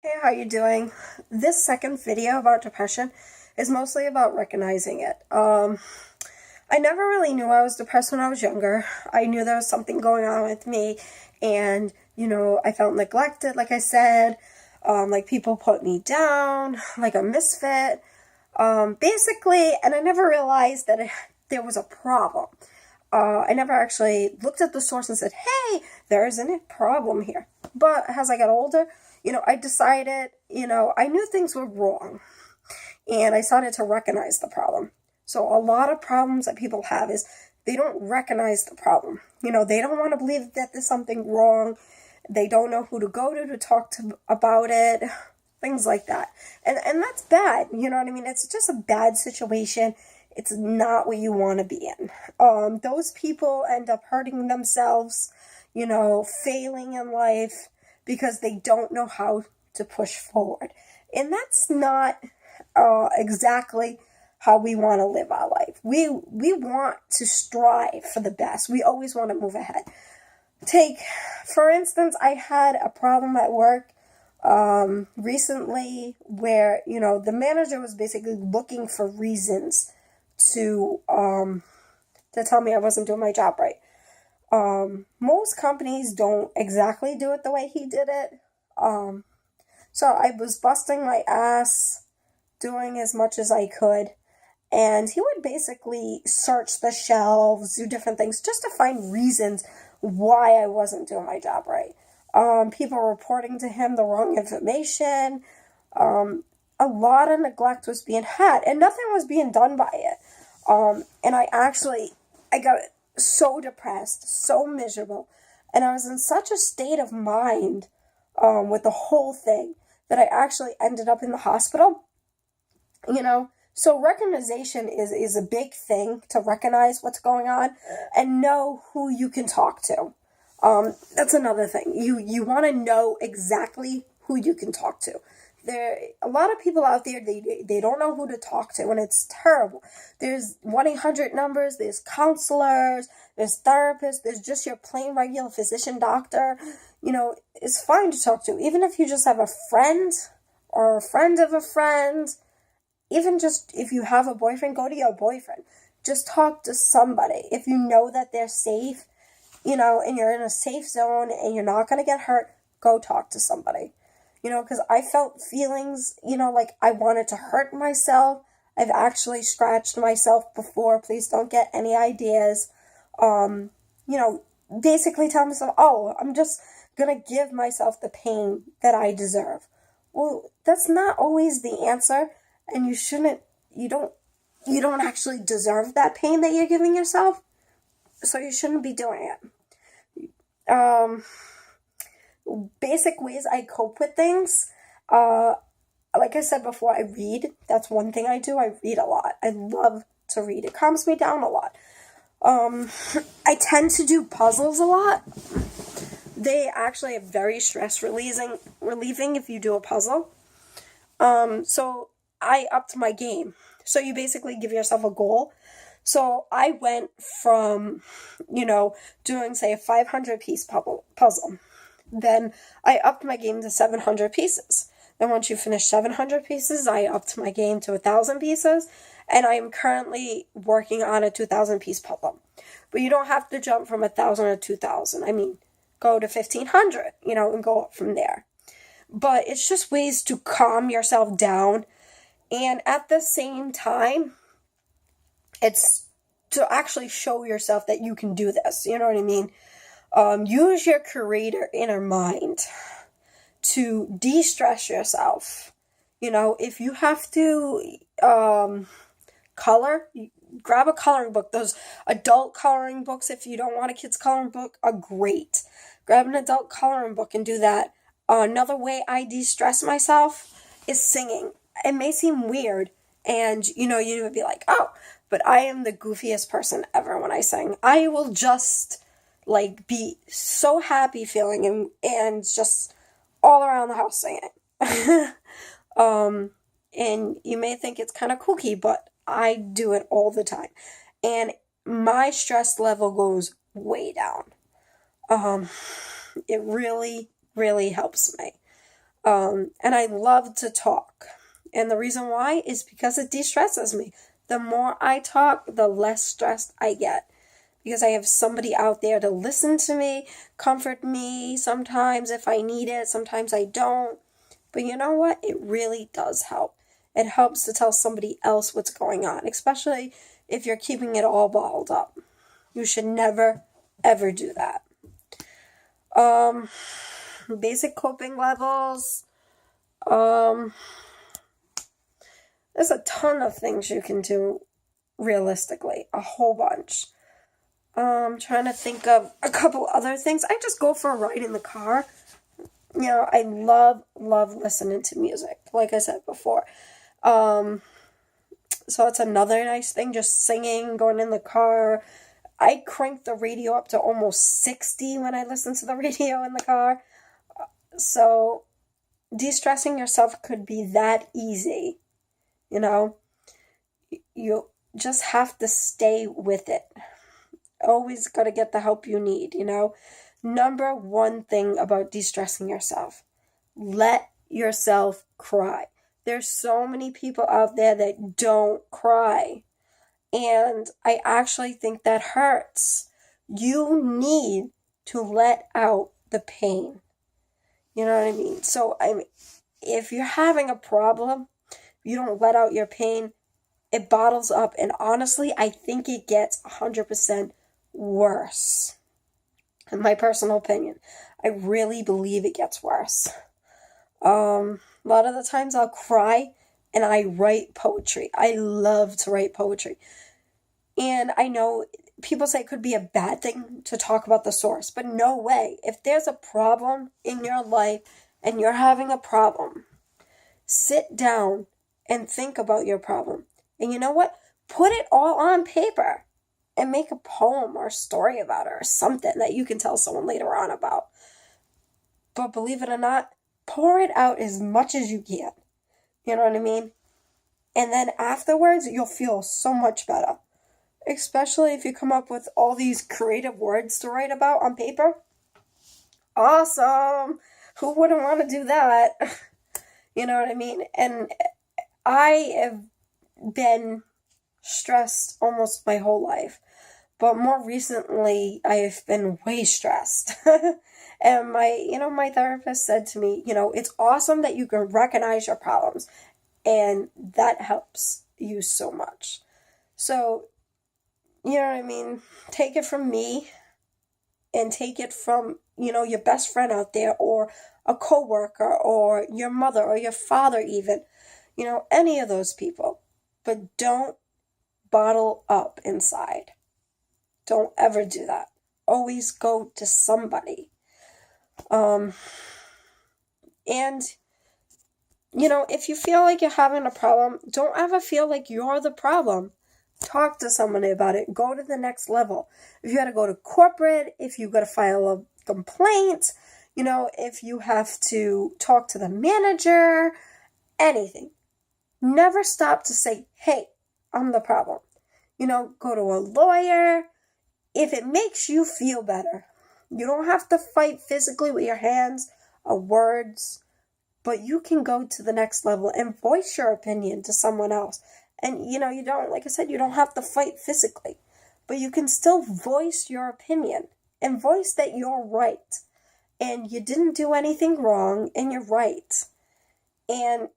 Hey, how you doing? This second video about depression is mostly about recognizing it. I never really knew I was depressed when I was younger. I knew there was something going on with me, and I felt neglected, like I said. Like people put me down, like a misfit. Basically, and I never realized that there was a problem. I never actually looked at the source and said, hey, there isn't a problem here. But as I got older, I decided, I knew things were wrong and I started to recognize the problem. So a lot of problems that people have is they don't recognize the problem. They don't want to believe that there's something wrong. They don't know who to go to talk to about it, things like that. And that's bad, you know what I mean? It's just a bad situation. It's not what you want to be in. Those people end up hurting themselves, failing in life because they don't know how to push forward. And that's not exactly how we want to live our life. We want to strive for the best. We always want to move ahead. Take, for instance, I had a problem at work recently where, the manager was basically looking for reasons to tell me I wasn't doing my job right. Most companies don't exactly do it the way he did it. So I was busting my ass, doing as much as I could, and he would basically search the shelves, do different things just to find reasons why I wasn't doing my job right. People reporting to him the wrong information. A lot of neglect was being had, and nothing was being done by it. And I got so depressed, so miserable, and I was in such a state of mind with the whole thing that I actually ended up in the hospital. So recognition is a big thing, to recognize what's going on and know who you can talk to. That's another thing. You want to know exactly who you can talk to. There a lot of people out there, they don't know who to talk to, and it's terrible. There's 1-800 numbers, there's counselors, there's therapists, there's just your plain regular physician doctor. It's fine to talk to, even if you just have a friend or a friend of a friend. Even just if you have a boyfriend, go to your boyfriend. Just talk to somebody. If you know that they're safe, and you're in a safe zone and you're not going to get hurt, go talk to somebody. Because I felt feelings, like I wanted to hurt myself. I've actually scratched myself before. Please don't get any ideas. Um, you know, Basically tell myself, oh, I'm just going to give myself the pain that I deserve. Well, that's not always the answer, and you don't actually deserve that pain that you're giving yourself, so you shouldn't be doing it. Basic ways I cope with things. Like I said before, I read. That's one thing I do. I read a lot. I love to read. It calms me down a lot. I tend to do puzzles a lot. They actually are very stress relieving if you do a puzzle. So I upped my game. So you basically give yourself a goal. So I went from, doing, say, a 500-piece puzzle. Then I upped my game to 700 pieces. Then once you finish 700 pieces, I upped my game to 1,000 pieces. And I am currently working on a 2,000-piece puzzle. But you don't have to jump from 1,000 to 2,000. I mean, go to 1,500, and go up from there. But it's just ways to calm yourself down. And at the same time, it's to actually show yourself that you can do this. You know what I mean? Use your creator inner mind to de-stress yourself. If you have to color, grab a coloring book. Those adult coloring books, if you don't want a kid's coloring book, are great. Grab an adult coloring book and do that. Another way I de-stress myself is singing. It may seem weird, and you would be like, oh, but I am the goofiest person ever when I sing. I will just be so happy feeling and just all around the house singing. And you may think it's kind of kooky, but I do it all the time. And my stress level goes way down. It really, really helps me. And I love to talk. And the reason why is because it de-stresses me. The more I talk, the less stressed I get. Because I have somebody out there to listen to me, comfort me sometimes if I need it, sometimes I don't. But you know what? It really does help. It helps to tell somebody else what's going on, especially if you're keeping it all bottled up. You should never, ever do that. Basic coping levels. There's a ton of things you can do realistically, a whole bunch. Trying to think of a couple other things. I just go for a ride in the car. I love listening to music, like I said before. So it's another nice thing, just singing, going in the car. I crank the radio up to almost 60 when I listen to the radio in the car. So de-stressing yourself could be that easy. You just have to stay with it. Always got to get the help you need, Number one thing about de-stressing yourself, let yourself cry. There's so many people out there that don't cry. And I actually think that hurts. You need to let out the pain. You know what I mean? So, if you're having a problem, you don't let out your pain, it bottles up. And honestly, I think it gets 100% worse. In my personal opinion, I really believe it gets worse. A lot of the times I'll cry and I write poetry. I love to write poetry. And I know people say it could be a bad thing to talk about the source, but no way. If there's a problem in your life and you're having a problem, sit down and think about your problem. And you know what? Put it all on paper and make a poem or a story about it or something that you can tell someone later on about. But believe it or not, pour it out as much as you can. You know what I mean? And then afterwards, you'll feel so much better. Especially if you come up with all these creative words to write about on paper. Awesome! Who wouldn't want to do that? You know what I mean? And I have been stressed almost my whole life. But more recently, I've been way stressed. And my therapist said to me, it's awesome that you can recognize your problems. And that helps you so much. So, you know what I mean? Take it from me and take it from, your best friend out there or a coworker or your mother or your father even. Any of those people. But don't bottle up inside. Don't ever do that. Always go to somebody. And, if you feel like you're having a problem, don't ever feel like you're the problem. Talk to somebody about it. Go to the next level. If you got to go to corporate, if you got to file a complaint, if you have to talk to the manager, anything. Never stop to say, hey, I'm the problem. Go to a lawyer. If it makes you feel better, you don't have to fight physically with your hands or words, but you can go to the next level and voice your opinion to someone else. And, you don't, like I said, you don't have to fight physically, but you can still voice your opinion and voice that you're right. And you didn't do anything wrong and you're right. And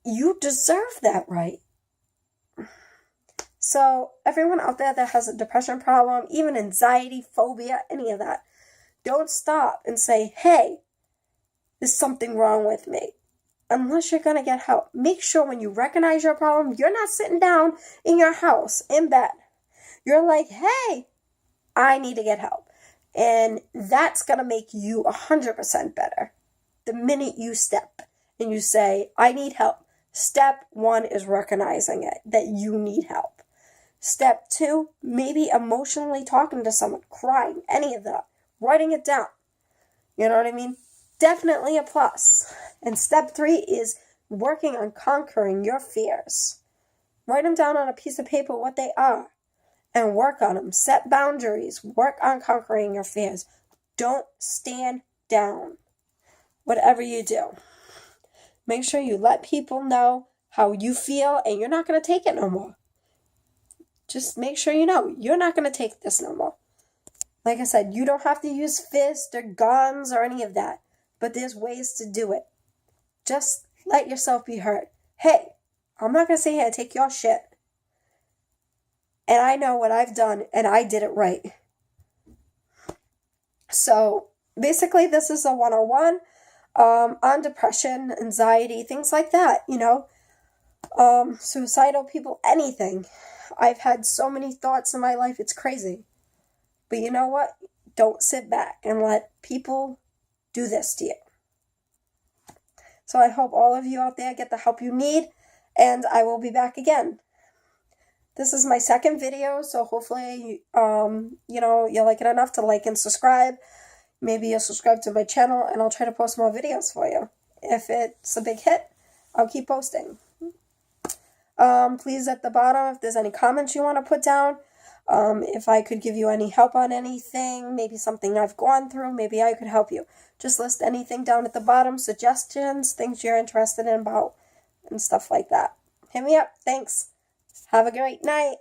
you deserve that right. So everyone out there that has a depression problem, even anxiety, phobia, any of that, don't stop and say, hey, there's something wrong with me. Unless you're going to get help. Make sure when you recognize your problem, you're not sitting down in your house in bed. You're like, hey, I need to get help. And that's going to make you 100% better. The minute you step and you say, I need help. Step 1 is recognizing it, that you need help. Step 2, maybe emotionally talking to someone, crying, any of that, writing it down. You know what I mean? Definitely a plus. And step 3 is working on conquering your fears. Write them down on a piece of paper what they are and work on them. Set boundaries. Work on conquering your fears. Don't stand down. Whatever you do. Make sure you let people know how you feel, and you're not going to take it no more. Just make sure you know you're not going to take this no more. Like I said, you don't have to use fists or guns or any of that, but there's ways to do it. Just let yourself be heard. Hey, I'm not going to say, hey, take your shit. And I know what I've done, and I did it right. So basically, this is a 101 on depression, anxiety, things like that, suicidal people, anything. I've had so many thoughts in my life, it's crazy. But you know what? Don't sit back and let people do this to you. So I hope all of you out there get the help you need, and I will be back again. This is my second video, so hopefully, you like it enough to like and subscribe. Maybe you'll subscribe to my channel, and I'll try to post more videos for you. If it's a big hit, I'll keep posting. Please, at the bottom, if there's any comments you want to put down, if I could give you any help on anything, maybe something I've gone through, maybe I could help you. Just list anything down at the bottom, suggestions, things you're interested in about, and stuff like that. Hit me up. Thanks. Have a great night.